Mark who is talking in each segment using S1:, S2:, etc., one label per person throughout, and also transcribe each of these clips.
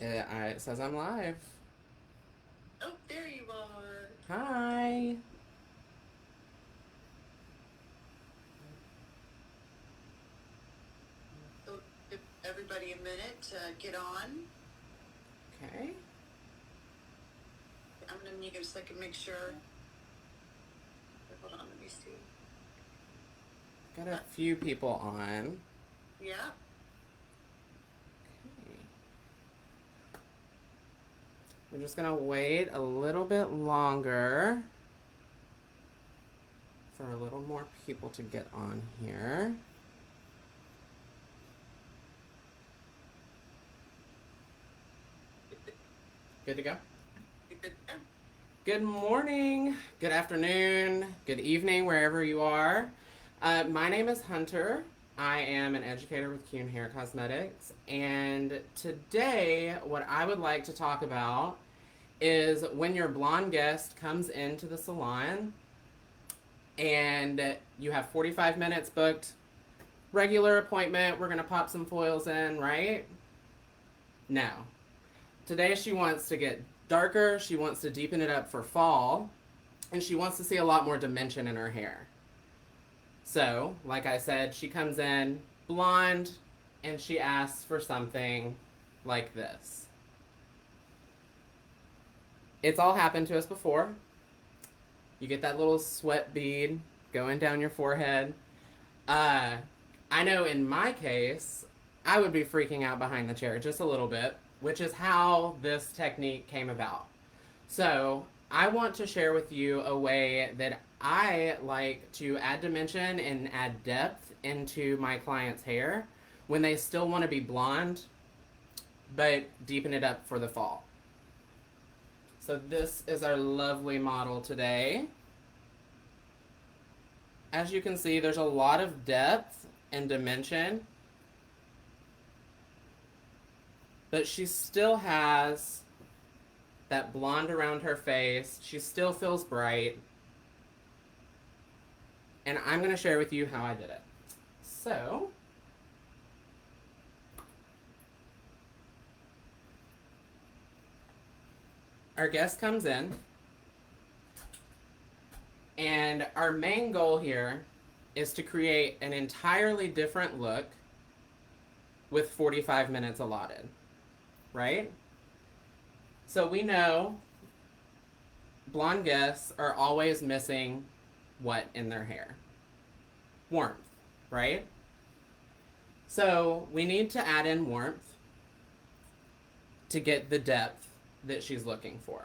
S1: It says I'm live.
S2: Oh, there you are.
S1: Hi.
S2: So give everybody a minute to get on.
S1: Okay.
S2: I'm going to mute a second, make sure. Hold on, let me see.
S1: Got a few people on.
S2: Yeah.
S1: Okay. We're just gonna wait a little bit longer for a little more people to get on here. Good to go?
S2: Good.
S1: Good morning, good afternoon, good evening, wherever you are. My name is Hunter. I am an educator with Keune Hair Cosmetics, and today, what I would like to talk about is when your blonde guest comes into the salon and you have 45 minutes booked, regular appointment, we're going to pop some foils in, right? No. Today, she wants to get darker, she wants to deepen it up for fall, and she wants to see a lot more dimension in her hair. So, like I said, she comes in blonde and she asks for something like this. It's all happened to us before. You get that little sweat bead going down your forehead. Uh, I know in my case, I would be freaking out behind the chair just a little bit, which is how this technique came about. So, I want to share with you a way that I like to add dimension and add depth into my clients' hair when they still want to be blonde, but deepen it up for the fall. So, this is our lovely model today. As you can see, there's a lot of depth and dimension, but she still has that blonde around her face. She still feels bright. And I'm going to share with you how I did it. So, our guest comes in, and our main goal here is to create an entirely different look with 45 minutes allotted, right? So we know blonde guests are always missing what in their hair? Warmth, right? So we need to add in warmth to get the depth that she's looking for.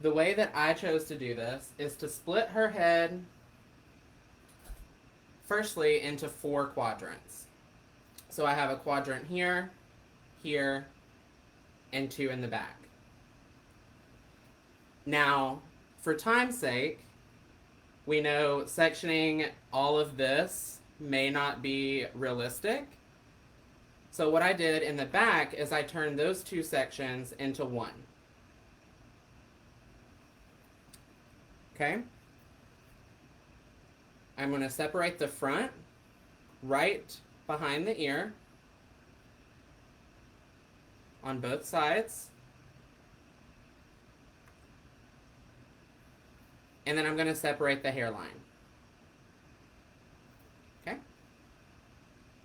S1: The way that I chose to do this is to split her head firstly into 4 quadrants. So I have a quadrant here, here, and 2 in the back. Now, for time's sake, we know sectioning all of this may not be realistic. So what I did in the back is I turned those 2 sections into 1. Okay? I'm going to separate the front right behind the ear on both sides. And then I'm going to separate the hairline. Okay?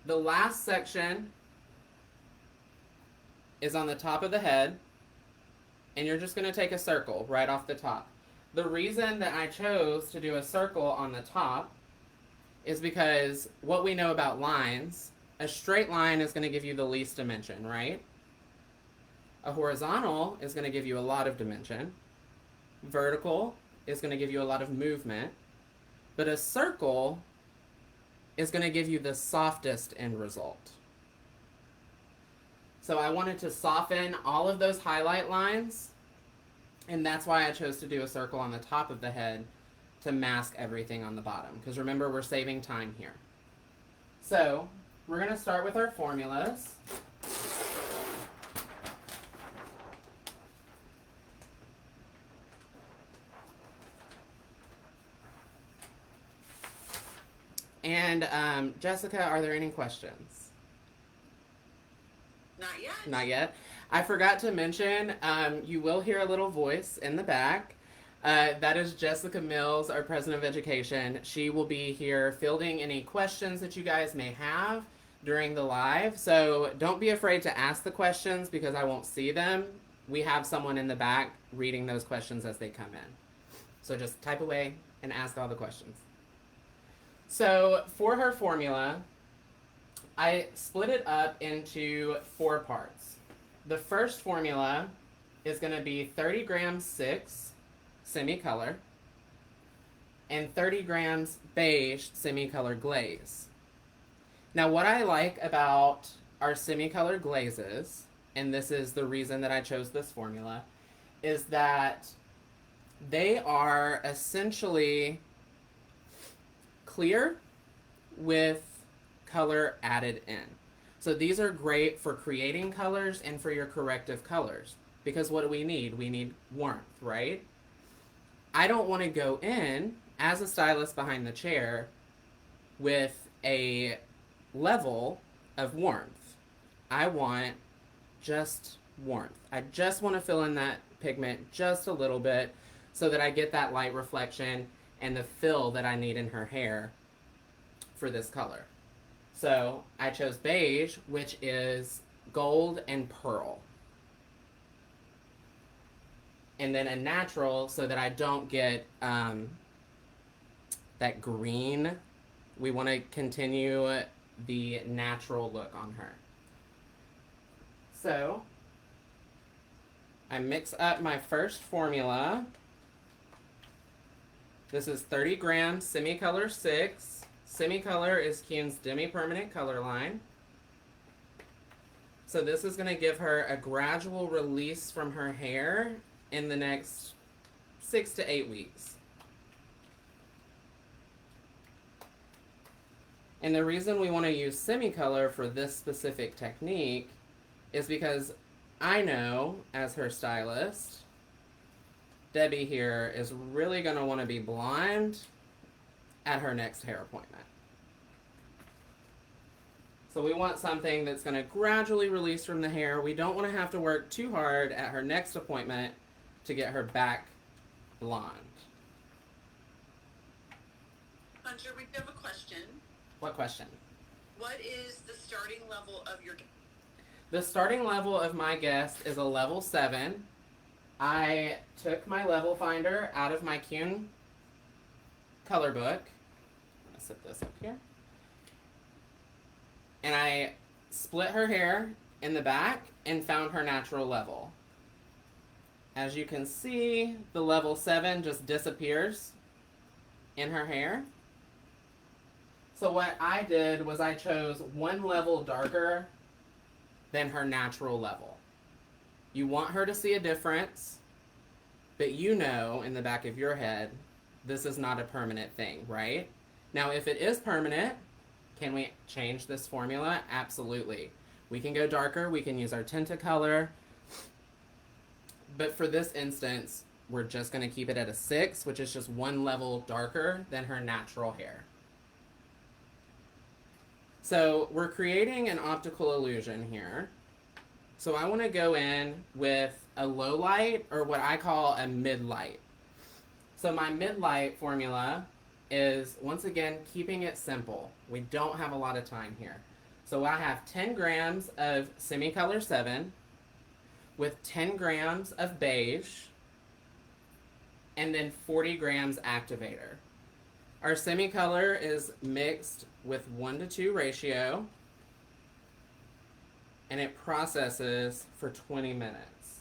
S1: The last section is on the top of the head, and you're just going to take a circle right off the top. The reason that I chose to do a circle on the top is because what we know about lines, a straight line is going to give you the least dimension, right? A horizontal is going to give you a lot of dimension. Vertical is going to give you a lot of movement. But a circle is going to give you the softest end result. So I wanted to soften all of those highlight lines, and that's why I chose to do a circle on the top of the head to mask everything on the bottom. Because remember, we're saving time here. So we're going to start with our formulas. And Jessica, are there any questions?
S2: Not yet.
S1: Not yet. I forgot to mention, you will hear a little voice in the back. That is Jessica Mills, our president of education. She will be here fielding any questions that you guys may have during the live. So don't be afraid to ask the questions because I won't see them. We have someone in the back reading those questions as they come in. So just type away and ask all the questions. So for her formula, I split it up into 4 parts. The first formula is going to be 30 grams 6 semi-color and 30 grams beige semi-color glaze. Now what I like about our semi-color glazes, and this is the reason that I chose this formula, is that they are essentially clear with color added in. So these are great for creating colors and for your corrective colors. Because what do we need? We need warmth, right? I don't want to go in as a stylist behind the chair with a level of warmth. I want just warmth. I just want to fill in that pigment just a little bit so that I get that light reflection and the fill that I need in her hair for this color. So I chose beige, which is gold and pearl. And then a natural so that I don't get that green. We want to continue the natural look on her. So I mix up my first formula. This is 30 grams semi-color 6. Semi-color is Keune's demi-permanent color line. So this is going to give her a gradual release from her hair in the next 6 to 8 weeks. And the reason we want to use semi-color for this specific technique is because I know, as her stylist, Debbie here is really going to want to be blonde at her next hair appointment. So we want something that's going to gradually release from the hair. We don't want to have to work too hard at her next appointment to get her back blonde.
S2: Hunter, we have a question.
S1: What question?
S2: What is the starting level of your...
S1: The starting level of my guest is a level 7. I took my level finder out of my Keune color book. I'm going to set this up here. And I split her hair in the back and found her natural level. As you can see, the level 7 just disappears in her hair. So what I did was I chose one level darker than her natural level. You want her to see a difference, but you know in the back of your head, this is not a permanent thing, right? Now, if it is permanent, can we change this formula? Absolutely. We can go darker, we can use our Tentacolor, but for this instance, we're just going to keep it at a 6, which is just one level darker than her natural hair. So we're creating an optical illusion here. So I want to go in with a low light, or what I call a mid light. So my mid light formula is, once again, keeping it simple. We don't have a lot of time here. So I have 10 grams of semi-color 7 with 10 grams of beige and then 40 grams Activator. Our semi-color is mixed with 1:2 ratio, and it processes for 20 minutes.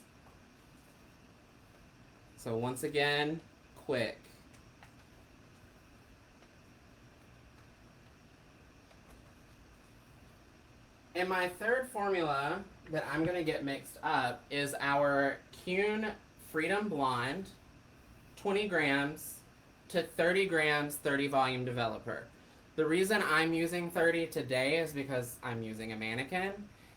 S1: So once again, quick. And my third formula that I'm going to get mixed up is our Keune Freedom Blonde, 20 grams to 30 grams 30 volume developer. The reason I'm using 30 today is because I'm using a mannequin.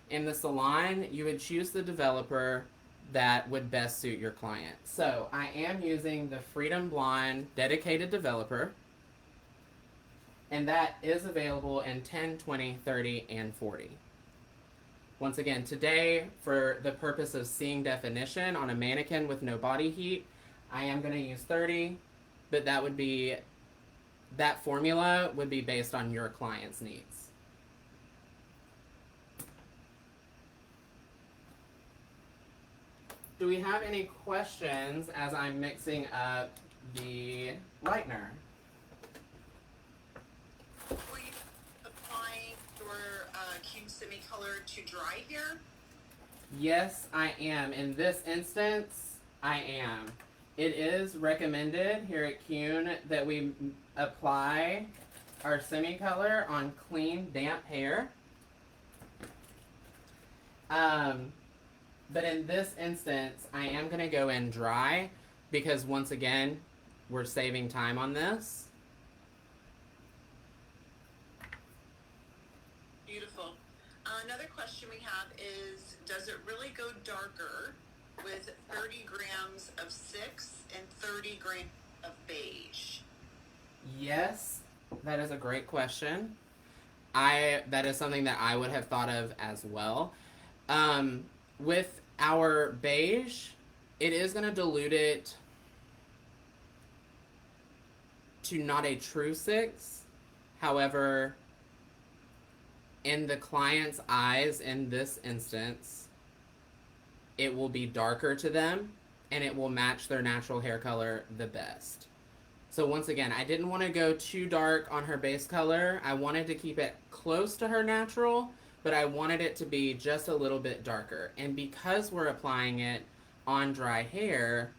S1: In the salon, you would choose the developer that would best suit your client. So I am using the Freedom Blonde dedicated developer, and that is available in 10, 20, 30, and 40. Once again, today, for the purpose of seeing definition on a mannequin with no body heat, I am going to use 30, but that formula would be based on your client's needs. Do we have any questions as I'm mixing up the lightener?
S2: Were you applying your Keune semi-color to dry hair?
S1: Yes, I am. In this instance, I am. It is recommended here at Keune that we apply our semi-color on clean, damp hair. But in this instance, I am going to go in dry because, once again, we're saving time on this.
S2: Beautiful. Another question we have is, does it really go darker with 30 grams of 6 and 30 grams of beige?
S1: Yes, that is a great question. That is something that I would have thought of as well. With our beige, it is going to dilute it to not a true 6. However, in the client's eyes in this instance, it will be darker to them and it will match their natural hair color the best. So once again, I didn't want to go too dark on her base color. I wanted to keep it close to her natural, but I wanted it to be just a little bit darker. And because we're applying it on dry hair,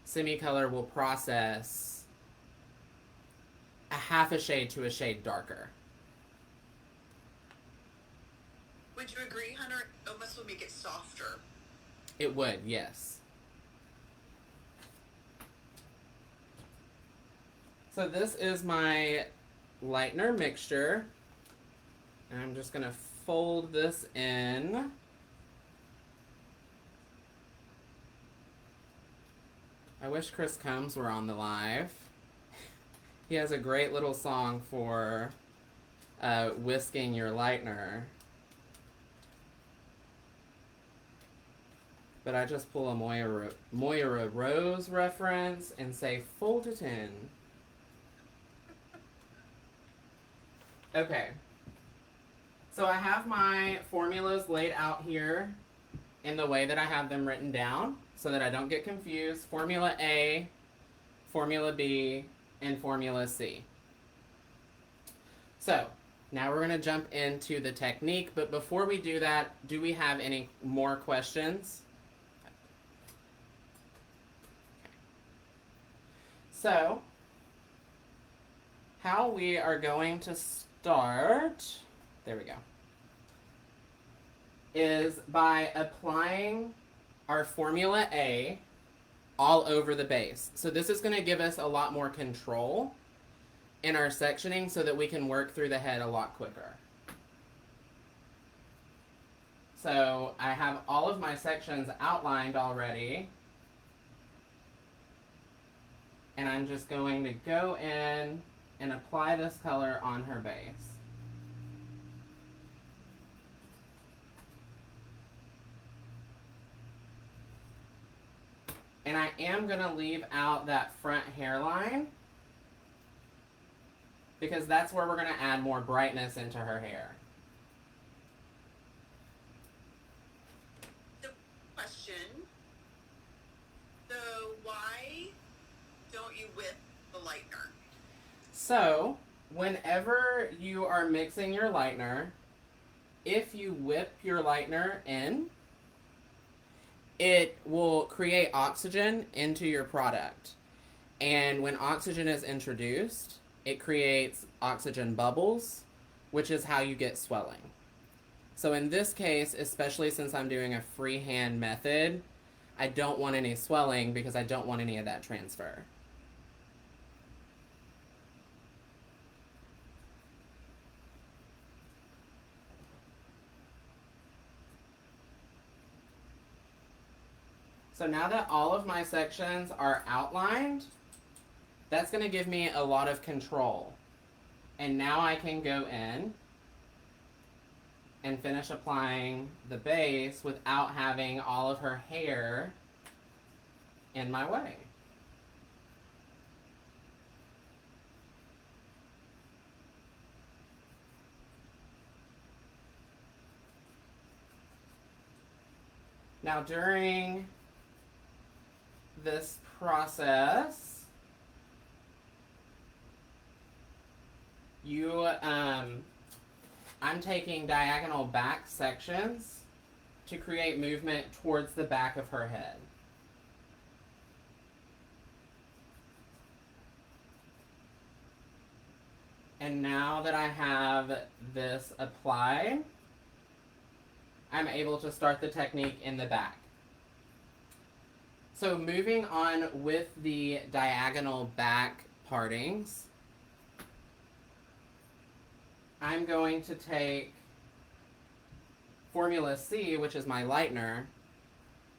S1: semi-color will process a half a shade to a shade darker.
S2: Would you agree, Hunter? It almost would make it softer.
S1: It would, yes. So this is my lightener mixture. And I'm just going to fold this in. I wish Chris Combs were on the live. He has a great little song for whisking your lightener. But I just pull a Moira Rose reference and say, fold it in. Okay. So I have my formulas laid out here in the way that I have them written down so that I don't get confused. Formula A, Formula B, and Formula C. So now we're going to jump into the technique, but before we do that, do we have any more questions? So, how we are going to start, there we go, is by applying our Formula A all over the base. So this is going to give us a lot more control in our sectioning so that we can work through the head a lot quicker. So I have all of my sections outlined already. And I'm just going to go in and apply this color on her base. And I am going to leave out that front hairline because that's where we're going to add more brightness into her hair.
S2: The question, so why don't you whip the lightener?
S1: So, whenever you are mixing your lightener, if you whip your lightener in, it will create oxygen into your product. And when oxygen is introduced, it creates oxygen bubbles, which is how you get swelling. So in this case, especially since I'm doing a freehand method, I don't want any swelling because I don't want any of that transfer. So now that all of my sections are outlined, that's going to give me a lot of control. And now I can go in and finish applying the base without having all of her hair in my way. Now during this process, I'm taking diagonal back sections to create movement towards the back of her head. And now that I have this applied, I'm able to start the technique in the back. So moving on with the diagonal back partings, I'm going to take Formula C, which is my lightener,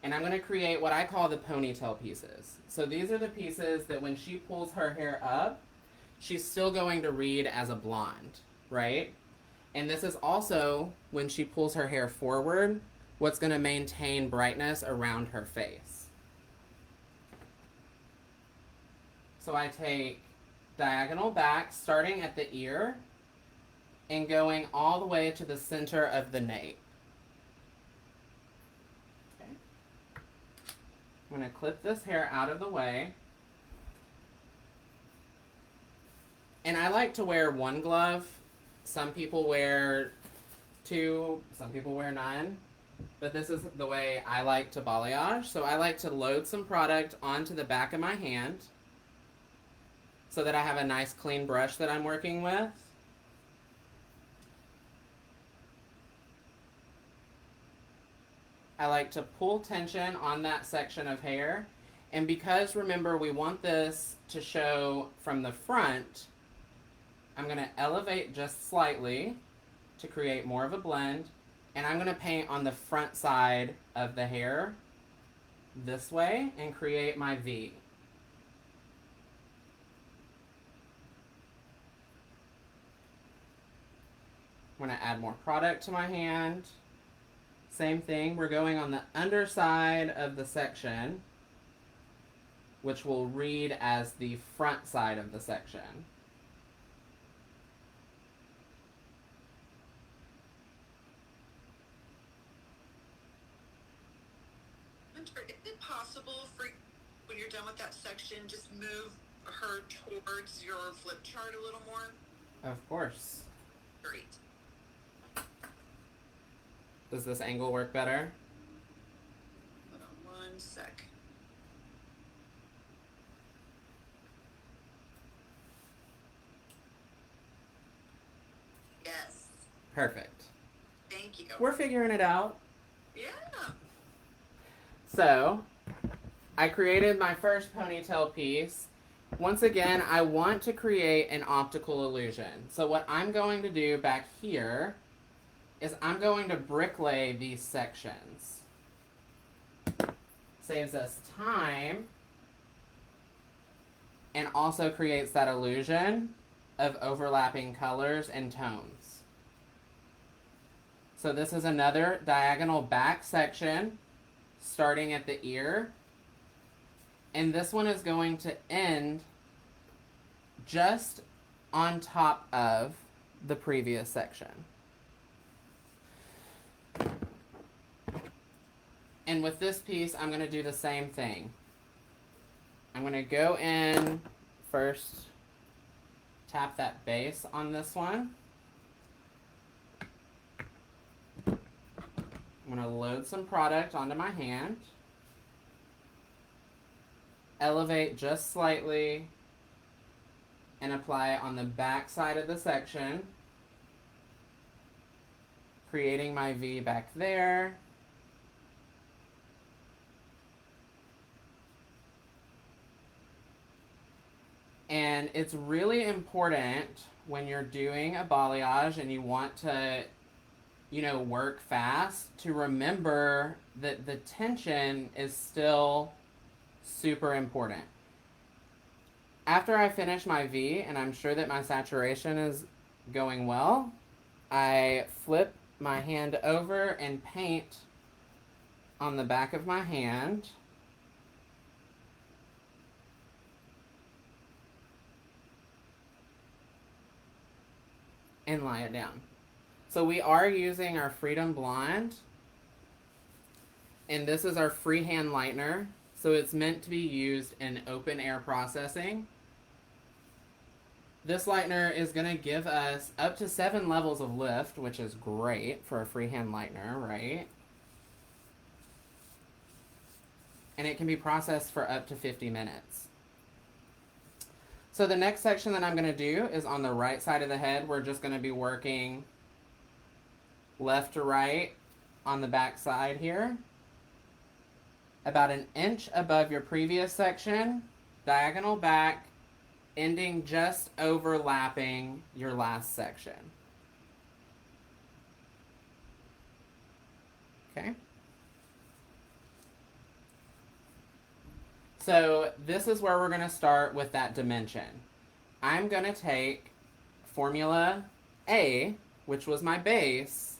S1: and I'm going to create what I call the ponytail pieces. So these are the pieces that when she pulls her hair up, she's still going to read as a blonde, right? And this is also, when she pulls her hair forward, what's going to maintain brightness around her face. So I take diagonal back, starting at the ear, and going all the way to the center of the nape. Okay. I'm going to clip this hair out of the way. And I like to wear one glove. Some people wear two, some people wear none. But this is the way I like to balayage. So I like to load some product onto the back of my hand so that I have a nice clean brush that I'm working with. I like to pull tension on that section of hair. And because, remember, we want this to show from the front, I'm going to elevate just slightly to create more of a blend. And I'm going to paint on the front side of the hair this way and create my V. I'm going to add more product to my hand. Same thing, we're going on the underside of the section, which will read as the front side of the section.
S2: Hunter, is it possible for, when you're done with that section, just move her towards your flip chart a little more?
S1: Of course.
S2: Great.
S1: Does this angle work better?
S2: Hold on one sec. Yes.
S1: Perfect.
S2: Thank you.
S1: We're figuring it out.
S2: Yeah.
S1: So, I created my first ponytail piece. Once again, I want to create an optical illusion. So what I'm going to do back here is I'm going to bricklay these sections. Saves us time and also creates that illusion of overlapping colors and tones. So this is another diagonal back section starting at the ear, and this one is going to end just on top of the previous section. And with this piece, I'm going to do the same thing. I'm going to go in first, tap that base on this one. I'm going to load some product onto my hand. Elevate just slightly and apply it on the back side of the section, creating my V back there. And it's really important when you're doing a balayage and you want to, work fast, to remember that the tension is still super important. After I finish my V and I'm sure that my saturation is going well, I flip my hand over and paint on the back of my hand. And lie it down. So we are using our Freedom Blonde. And this is our freehand lightener. So it's meant to be used in open air processing. This lightener is going to give us up to 7 levels of lift, which is great for a freehand lightener, right? And it can be processed for up to 50 minutes. So the next section that I'm going to do is on the right side of the head. We're just going to be working left to right on the back side here. About an inch above your previous section, diagonal back, ending just overlapping your last section. Okay? So this is where we're going to start with that dimension. I'm going to take formula A, which was my base,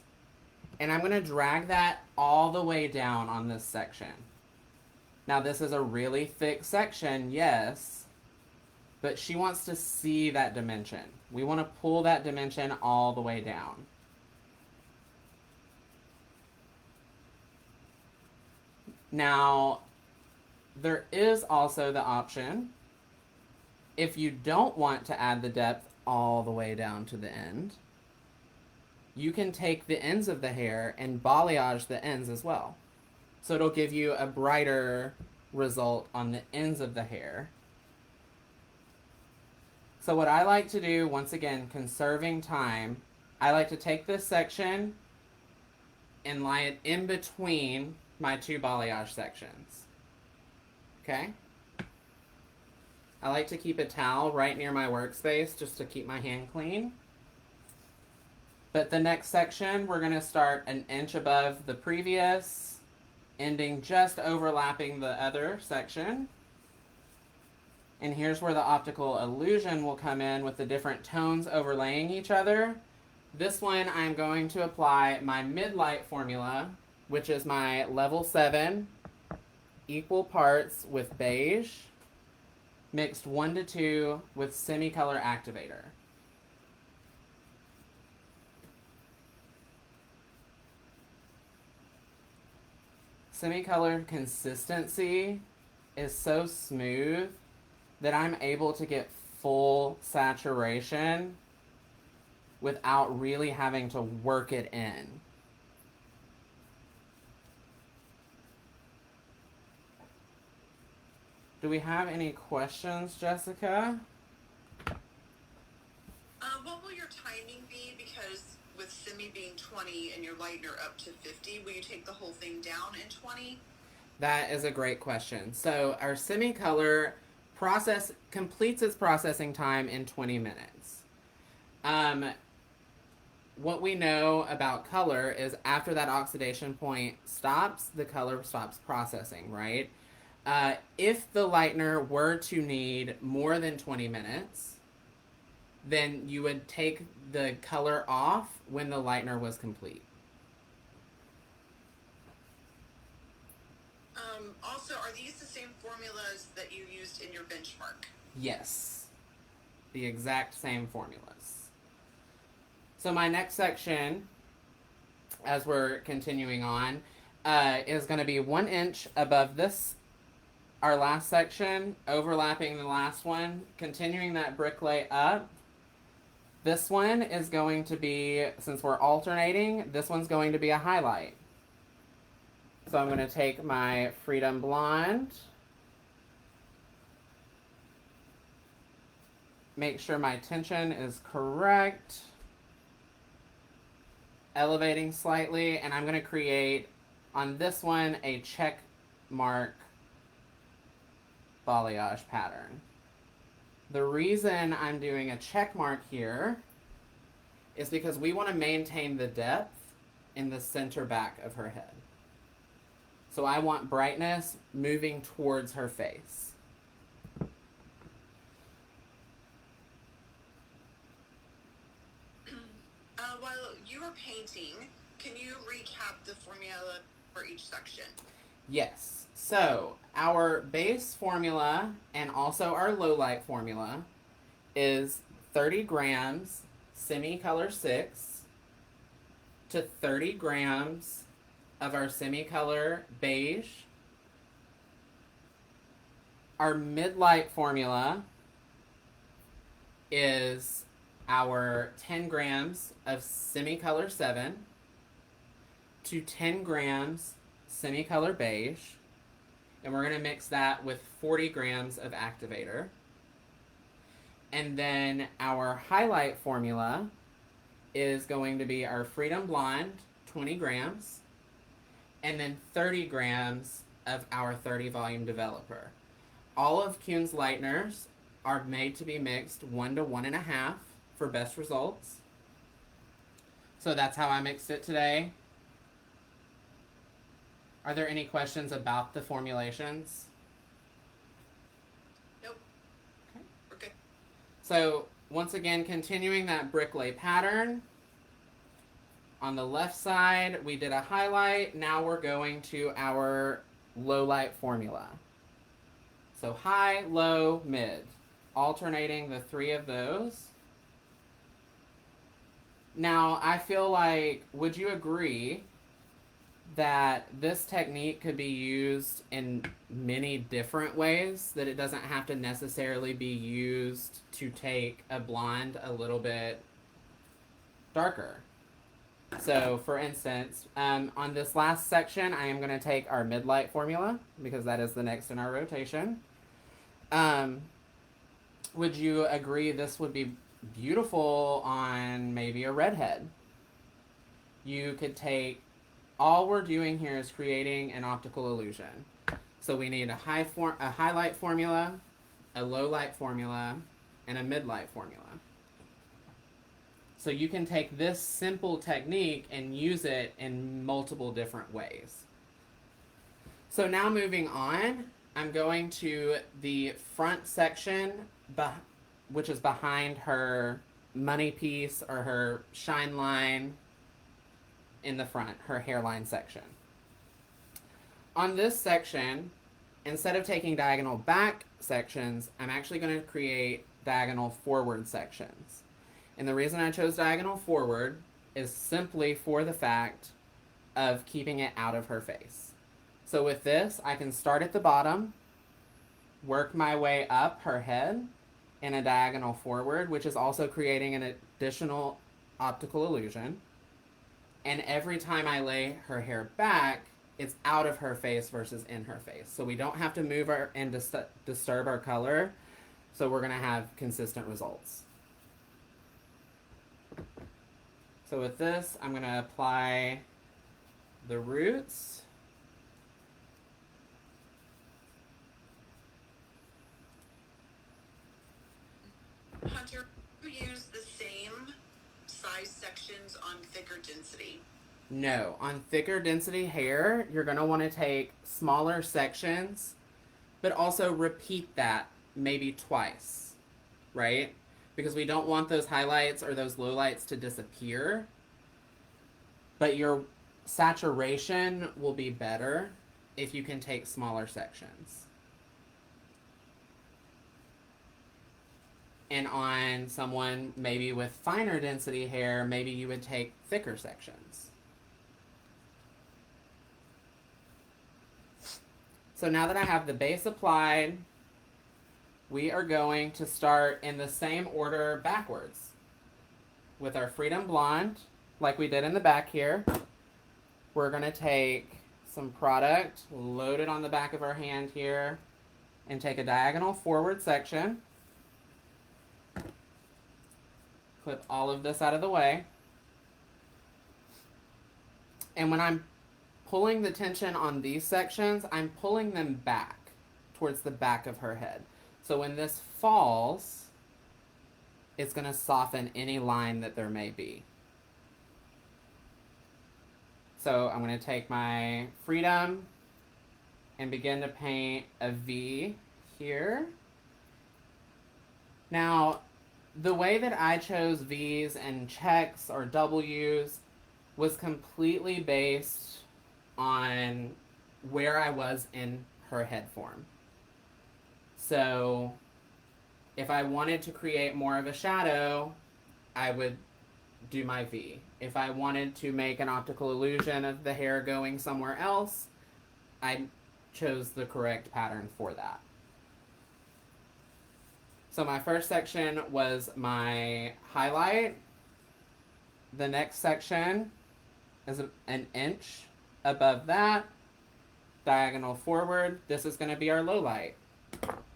S1: and I'm going to drag that all the way down on this section. Now this is a really thick section, yes, but she wants to see that dimension. We want to pull that dimension all the way down. Now, there is also the option, if you don't want to add the depth all the way down to the end, you can take the ends of the hair and balayage the ends as well. So it'll give you a brighter result on the ends of the hair. So what I like to do, once again, conserving time, I like to take this section and lie it in between my 2 balayage sections. Okay? I like to keep a towel right near my workspace just to keep my hand clean. But the next section, we're going to start an inch above the previous, ending just overlapping the other section. And here's where the optical illusion will come in with the different tones overlaying each other. This one, I'm going to apply my mid-light formula, which is my level 7, equal parts with beige, mixed 1 to 2 with semi-color activator. Semi-color consistency is so smooth that I'm able to get full saturation without really having to work it in. Do we have any questions, Jessica?
S2: What will your timing be? Because with semi being 20 and your lightener up to 50, will you take the whole thing down in 20?
S1: That is a great question. So our semi-color process completes its processing time in 20 minutes. What we know about color is after that oxidation point stops, the color stops processing, right? If the lightener were to need more than 20 minutes, then you would take the color off when the lightener was complete.
S2: Also, are these the same formulas that you used in your benchmark?
S1: Yes, the exact same formulas. So my next section, as we're continuing on, is going to be 1 inch above this, our last section, overlapping the last one, continuing that bricklay up. This one is going to be, since we're alternating, this one's going to be a highlight. So I'm going to take my Freedom Blonde, make sure my tension is correct, elevating slightly, and I'm going to create on this one a check mark balayage pattern. The reason I'm doing a check mark here is because we want to maintain the depth in the center back of her head. So I want brightness moving towards her face.
S2: While you were painting, can you recap the formula for each section?
S1: Yes. So our base formula and also our low light formula is 30 grams semi-color 6 to 30 grams of our semi-color beige. Our mid-light formula is our 10 grams of semi-color 7 to 10 grams semi-color beige, and we're going to mix that with 40 grams of activator. And then our highlight formula is going to be our Freedom Blonde, 20 grams, and then 30 grams of our 30 volume developer. All of Keune's lighteners are made to be mixed 1 to 1.5 for best results. So that's how I mixed it today. Are there any questions about the formulations?
S2: Nope.
S1: Okay.
S2: We're good.
S1: So once again, continuing that bricklay pattern. On the left side, we did a highlight. Now we're going to our low light formula. So high, low, mid. Alternating the 3 of those. Now, I feel like, would you agree that this technique could be used in many different ways, that it doesn't have to necessarily be used to take a blonde a little bit darker? So, for instance, on this last section, I am going to take our mid-light formula, because that is the next in our rotation. Would you agree this would be beautiful on maybe a redhead? You could take, all we're doing here is creating an optical illusion. So we need a highlight formula, a low light formula, and a mid-light formula. So you can take this simple technique and use it in multiple different ways. So now moving on, I'm going to the front section, which is behind her money piece or her shine line in the front, her hairline section. On this section, instead of taking diagonal back sections, I'm actually going to create diagonal forward sections. And the reason I chose diagonal forward is simply for the fact of keeping it out of her face. So with this, I can start at the bottom, work my way up her head in a diagonal forward, which is also creating an additional optical illusion. And every time I lay her hair back, it's out of her face versus in her face. So we don't have to move her and disturb our color. So we're going to have consistent results. So with this, I'm going to apply the roots.
S2: Hunter, you use the same size sections on thicker density?
S1: No, on thicker density hair, you're going to want to take smaller sections, but also repeat that maybe twice, right? Because we don't want those highlights or those lowlights to disappear, but your saturation will be better if you can take smaller sections. And on someone maybe with finer density hair, maybe you would take thicker sections. So now that I have the base applied, we are going to start in the same order backwards with our Freedom Blonde, like we did in the back here. We're going to take some product, load it on the back of our hand here, and take a diagonal forward section. Clip all of this out of the way. And when I'm pulling the tension on these sections, I'm pulling them back towards the back of her head. So when this falls, it's going to soften any line that there may be. So I'm going to take my Freedom and begin to paint a V here. Now, the way that I chose V's and checks or W's was completely based on where I was in her head form. So if I wanted to create more of a shadow, I would do my V. If I wanted to make an optical illusion of the hair going somewhere else, I chose the correct pattern for that. So my first section was my highlight. The next section is an inch above that, diagonal forward. This is going to be our low light.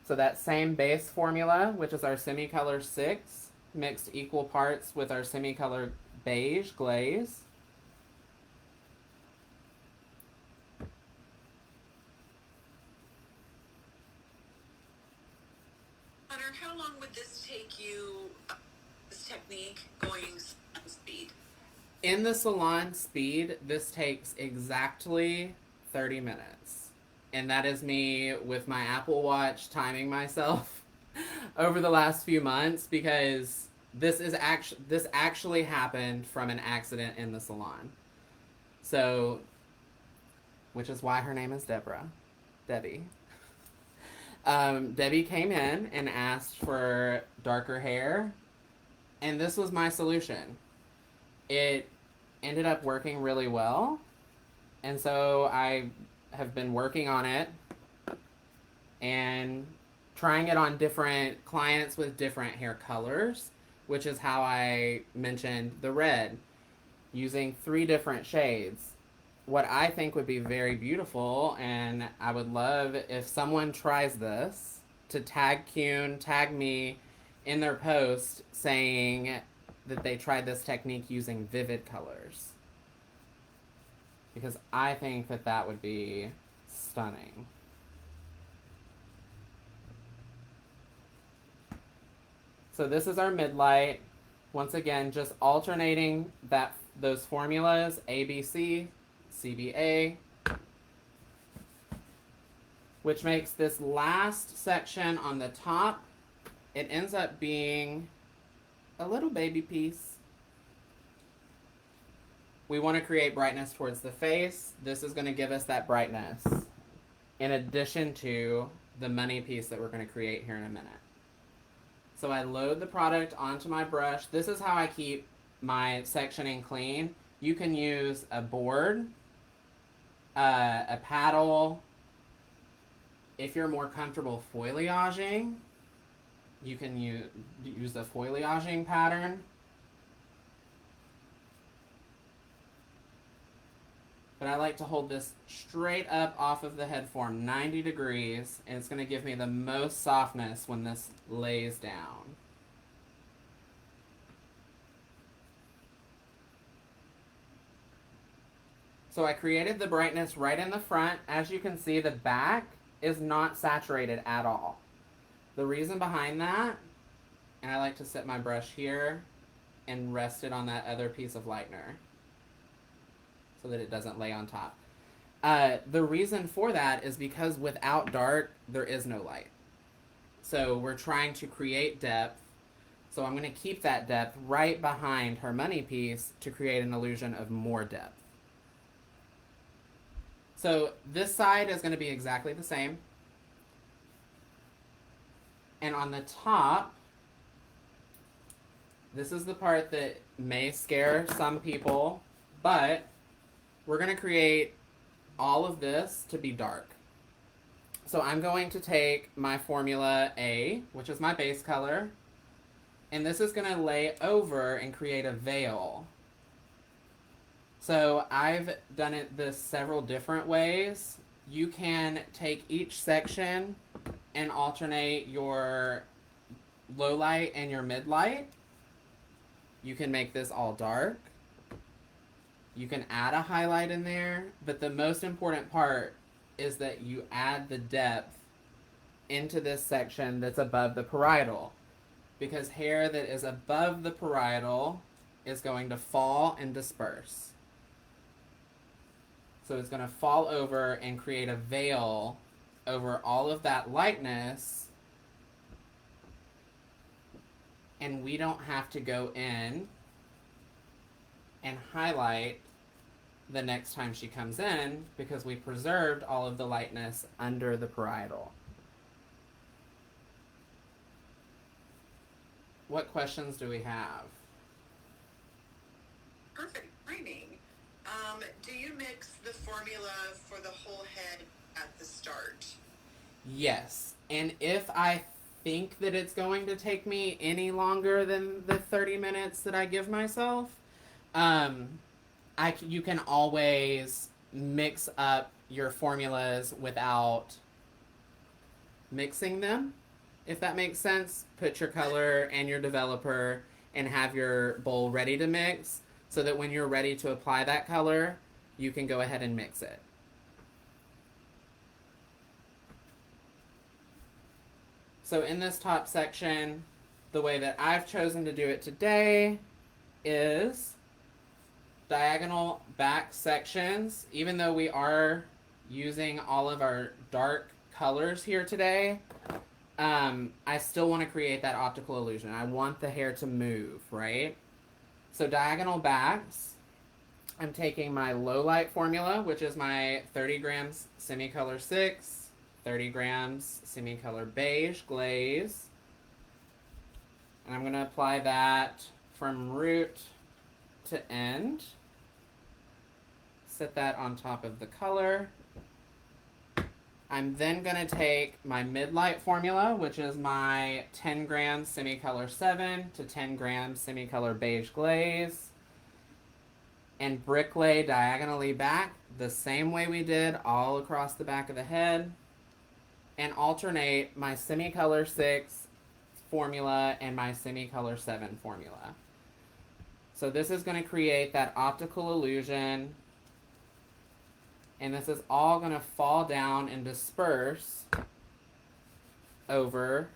S1: So that same base formula, which is our semi-color 6, mixed equal parts with our semi-color beige glaze.
S2: Hunter, how long would this take you, this technique, going speed?
S1: In the salon speed, this takes exactly 30 minutes. And that is me with my Apple Watch timing myself over the last few months, because this actually happened from an accident in the salon. So, which is why her name is Debbie. Debbie came in and asked for darker hair, and this was my solution. It ended up working really well, and so I have been working on it and trying it on different clients with different hair colors, which is how I mentioned the red, using 3 different shades. What I think would be very beautiful, and I would love if someone tries this, to tag Keune, tag me in their post saying that they tried this technique using vivid colors. Because I think that that would be stunning. So this is our midlight. Once again, just alternating those formulas, ABC, CBA, which makes this last section on the top, it ends up being a little baby piece. We want to create brightness towards the face. This is going to give us that brightness, in addition to the money piece that we're going to create here in a minute. So I load the product onto my brush. This is how I keep my sectioning clean. You can use a board, a paddle. If you're more comfortable foliaging, you can use the foliaging pattern. But I like to hold this straight up off of the head form, 90 degrees, and it's going to give me the most softness when this lays down. So I created the brightness right in the front. As you can see, the back is not saturated at all. The reason behind that, and I like to set my brush here and rest it on that other piece of lightener so that it doesn't lay on top. The reason for that is because without dark, there is no light. So we're trying to create depth. So I'm going to keep that depth right behind her money piece to create an illusion of more depth. So this side is going to be exactly the same. And on the top, this is the part that may scare some people, but we're going to create all of this to be dark. So I'm going to take my formula A, which is my base color, and this is going to lay over and create a veil. So I've done this several different ways. You can take each section and alternate your low light and your mid light. You can make this all dark. You can add a highlight in there, but the most important part is that you add the depth into this section that's above the parietal, because hair that is above the parietal is going to fall and disperse. So it's going to fall over and create a veil over all of that lightness, and we don't have to go in and highlight the next time she comes in because we preserved all of the lightness under the parietal. What questions do we have?
S2: Perfect timing. Do you mix the formula for the whole head at the start?
S1: Yes. And if I think that it's going to take me any longer than the 30 minutes that I give myself, you can always mix up your formulas without mixing them, if that makes sense. Put your color and your developer and have your bowl ready to mix so that when you're ready to apply that color, you can go ahead and mix it. So in this top section, the way that I've chosen to do it today is diagonal back sections. Even though we are using all of our dark colors here today, I still want to create that optical illusion. I want the hair to move, right? So diagonal backs, I'm taking my low light formula, which is my 30 grams semi-color 6, 30 grams semi-color beige glaze. And I'm going to apply that from root to end. Set that on top of the color. I'm then going to take my mid-light formula, which is my 10 grams semi-color 7 to 10 grams semi-color beige glaze, and brick lay diagonally back the same way we did all across the back of the head, and alternate my semi-color 6 formula and my semi-color 7 formula. So this is going to create that optical illusion, and this is all going to fall down and disperse over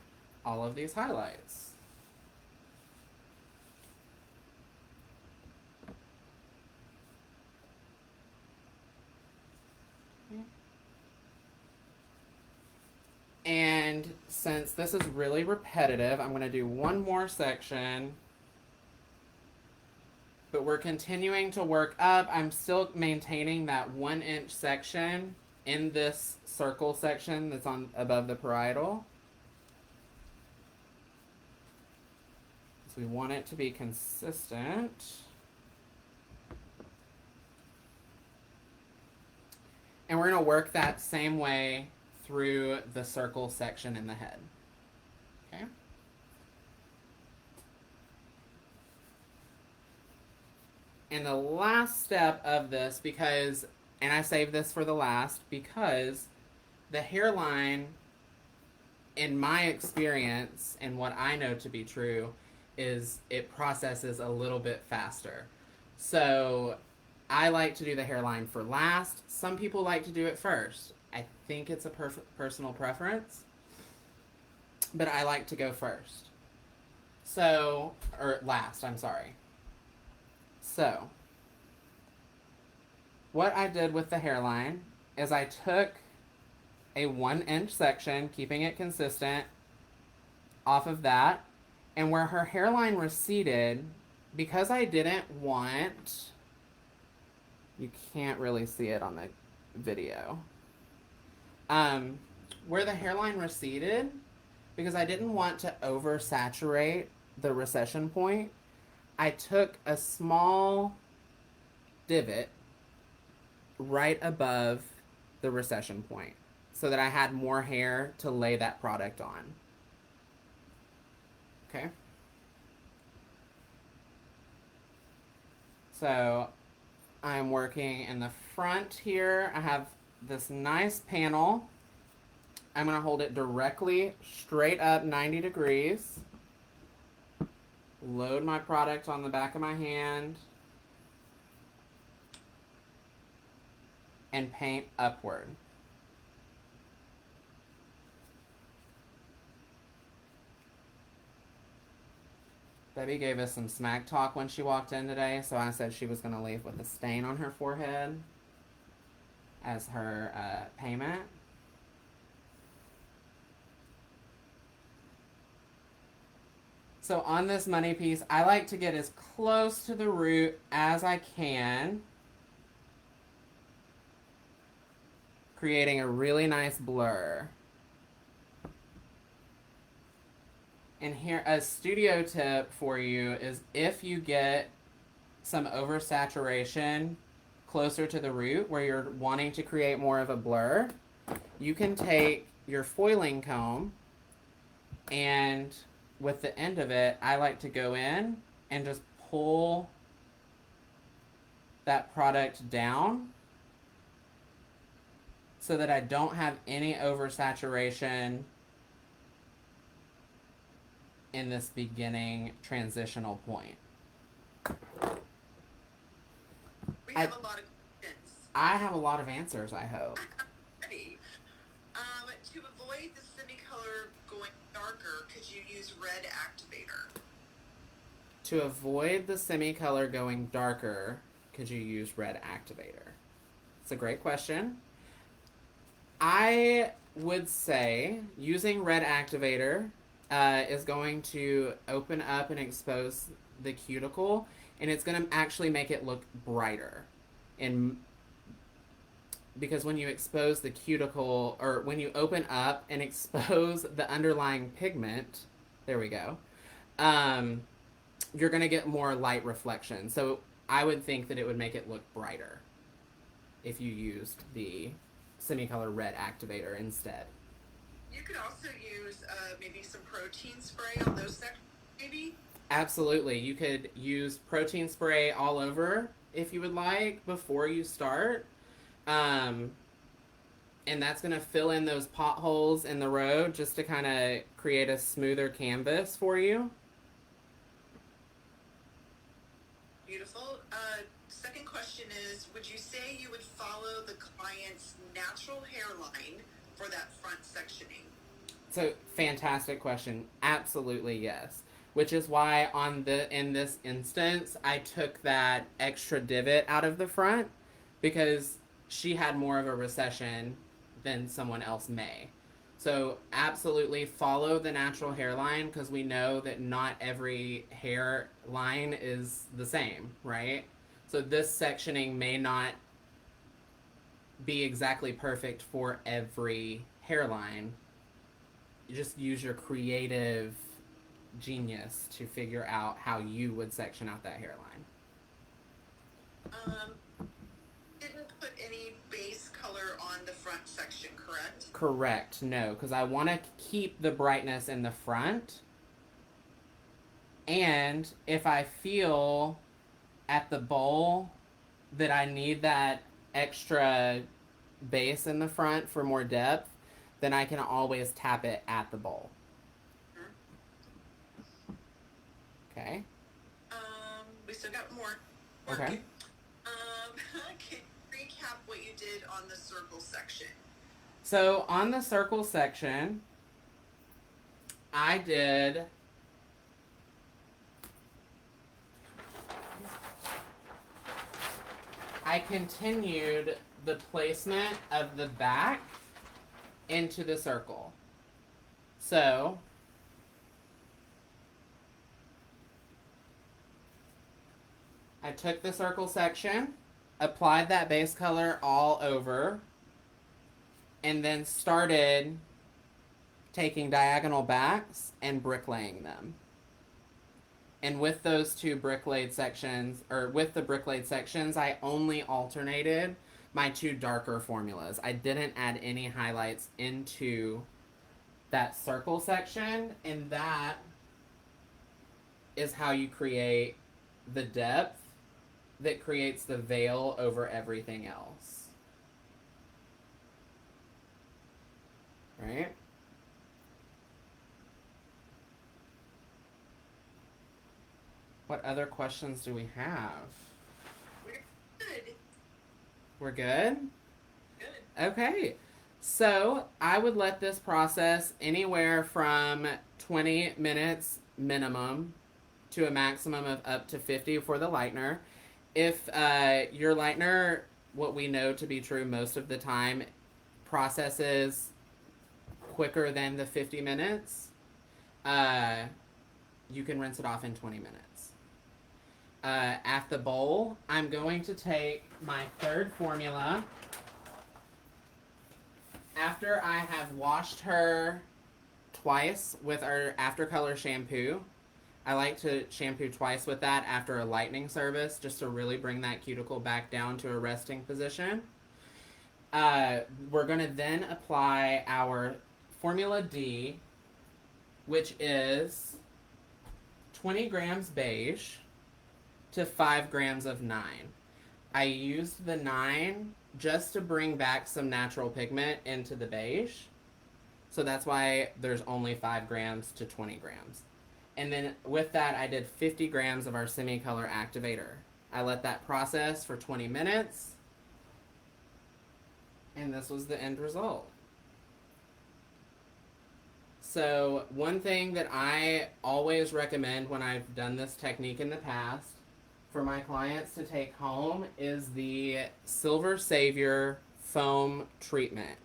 S1: all of these highlights. And since this is really repetitive, I'm going to do one more section. But we're continuing to work up. I'm still maintaining that 1 inch section in this circle section that's on above the parietal. So we want it to be consistent. And we're going to work that same way through the circle section in the head. Okay? And the last step of this, because, and I saved this for the last, because the hairline, in my experience and what I know to be true, is it processes a little bit faster. So I like to do the hairline for last. Some people like to do it first. I think it's a personal preference, but I like to go first. So, or last, I'm sorry. So, what I did with the hairline is I took a 1 inch section, keeping it consistent, off of that, and where her hairline receded, because I didn't want, you can't really see it on the video, where the hairline receded, because I didn't want to oversaturate the recession point, I took a small divot right above the recession point so that I had more hair to lay that product on. Okay? So I'm working in the front here. I have this nice panel. I'm going to hold it directly straight up 90 degrees. Load my product on the back of my hand and paint upward. Debbie gave us some smack talk when she walked in today, so I said she was going to leave with a stain on her forehead as her payment. So on this money piece, I like to get as close to the root as I can. creating a really nice blur. And here, a studio tip for you is if you get some oversaturation closer to the root where you're wanting to create more of a blur, you can take your foiling comb and with the end of it, I like to go in and just pull that product down so that I don't have any oversaturation in this beginning transitional point.
S2: We have a lot of questions.
S1: I have a lot of answers, I hope.
S2: Ready. To avoid the semi-color going darker, could you use red activator?
S1: To avoid the semi-color going darker, could you use red activator? It's a great question. I would say using red activator is going to open up and expose the cuticle, and it's going to actually make it look brighter. And because when you expose the cuticle, or when you open up and expose the underlying pigment, there we go, you're going to get more light reflection. So I would think that it would make it look brighter if you used the semi-color red activator instead.
S2: You could also use maybe some protein spray on those sections, maybe?
S1: Absolutely. You could use protein spray all over if you would like before you start. And that's going to fill in those potholes in the road just to kind of create a smoother canvas for you.
S2: Beautiful. Second question is, would you say you would follow the client's natural hairline for that front sectioning?
S1: So, fantastic question. Absolutely, yes. Which is why in this instance, I took that extra divot out of the front because she had more of a recession than someone else may. So absolutely follow the natural hairline because we know that not every hairline is the same, right? So this sectioning may not be exactly perfect for every hairline. You just use your creative genius to figure out how you would section out that hairline.
S2: Didn't put any base color on the front section, correct?
S1: Correct, no, because I want to keep the brightness in the front. And if I feel at the bowl that I need that extra base in the front for more depth, then I can always tap it at the bowl. Okay.
S2: We still got more.
S1: Okay.
S2: Can you recap what you did on the circle section?
S1: So on the circle section, I continued the placement of the back into the circle. So I took the circle section, applied that base color all over, and then started taking diagonal backs and bricklaying them. And with those two bricklayed sections, or with the bricklayed sections, I only alternated my two darker formulas. I didn't add any highlights into that circle section, and that is how you create the depth that creates the veil over everything else. Right? What other questions do we have?
S2: We're good.
S1: We're good?
S2: Good.
S1: Okay. So I would let this process anywhere from 20 minutes minimum to a maximum of up to 50 for the lightener. If your lightener, what we know to be true most of the time, processes quicker than the 50 minutes, you can rinse it off in 20 minutes. At the bowl, I'm going to take my third formula, after I have washed her twice with our after color shampoo, I like to shampoo twice with that after a lightening service just to really bring that cuticle back down to a resting position. We're going to then apply our Formula D, which is 20 grams beige to 5 grams of 9. I used the 9 just to bring back some natural pigment into the beige. So that's why there's only 5 grams to 20 grams. And then with that, I did 50 grams of our semi-color activator. I let that process for 20 minutes. And this was the end result. So one thing that I always recommend when I've done this technique in the past for my clients to take home is the Silver Savior foam treatment.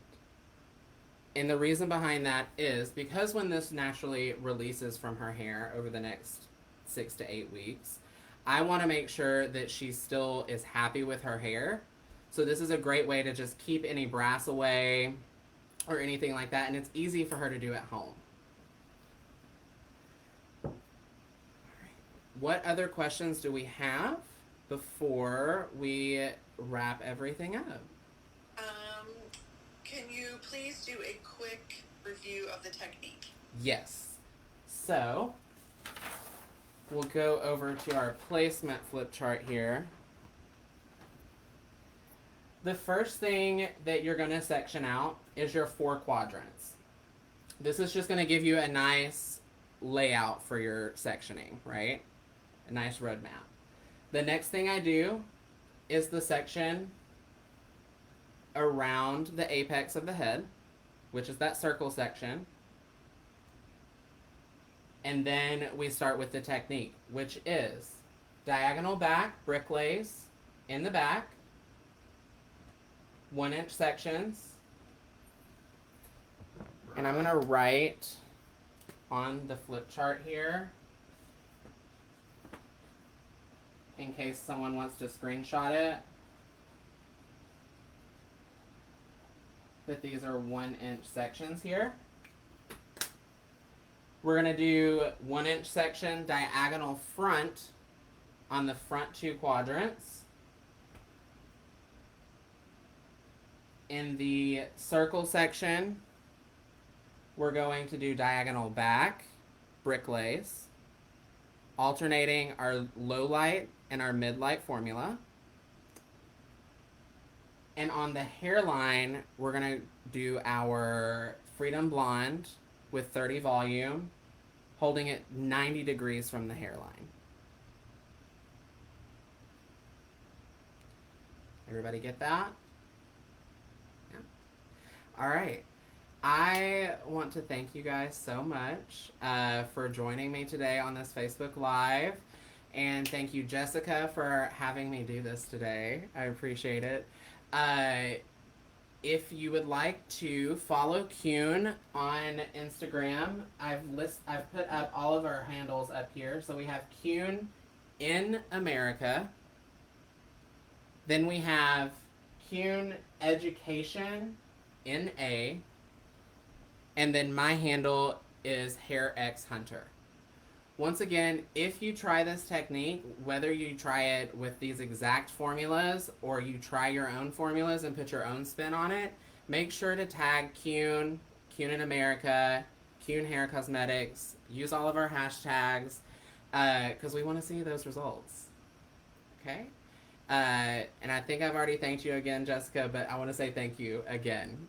S1: And the reason behind that is because when this naturally releases from her hair over the next 6 to 8 weeks, I want to make sure that she still is happy with her hair. So this is a great way to just keep any brass away or anything like that, and it's easy for her to do at home. All right. What other questions do we have before we wrap everything up?
S2: Can you please do a quick review of the technique?
S1: Yes. So we'll go over to our placement flip chart here. The first thing that you're going to section out is your 4 quadrants. This is just going to give you a nice layout for your sectioning, right? A nice roadmap. The next thing I do is the section around the apex of the head, which is that circle section. And then we start with the technique, which is diagonal back, brick lace in the back, 1-inch sections. And I'm going to write on the flip chart here in case someone wants to screenshot it that these are 1-inch sections here. We're going to do 1-inch section diagonal front on the front 2 quadrants. In the circle section, we're going to do diagonal back, brick lace, alternating our low light and our mid light formula. And on the hairline, we're going to do our Freedom Blonde with 30 volume, holding it 90 degrees from the hairline. Everybody get that? Yeah. All right. I want to thank you guys so much for joining me today on this Facebook Live. And thank you, Jessica, for having me do this today. I appreciate it. If you would like to follow Keune on Instagram, I've put up all of our handles up here. So we have Keune in America. Then we have Keune Education NA. And then my handle is HairX Hunter. Once again, if you try this technique, whether you try it with these exact formulas or you try your own formulas and put your own spin on it, make sure to tag Keune, Keune in America, Keune Hair Cosmetics. Use all of our hashtags because we want to see those results. Okay? And I think I've already thanked you again, Jessica, but I want to say thank you again.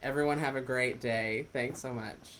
S1: Everyone have a great day. Thanks so much.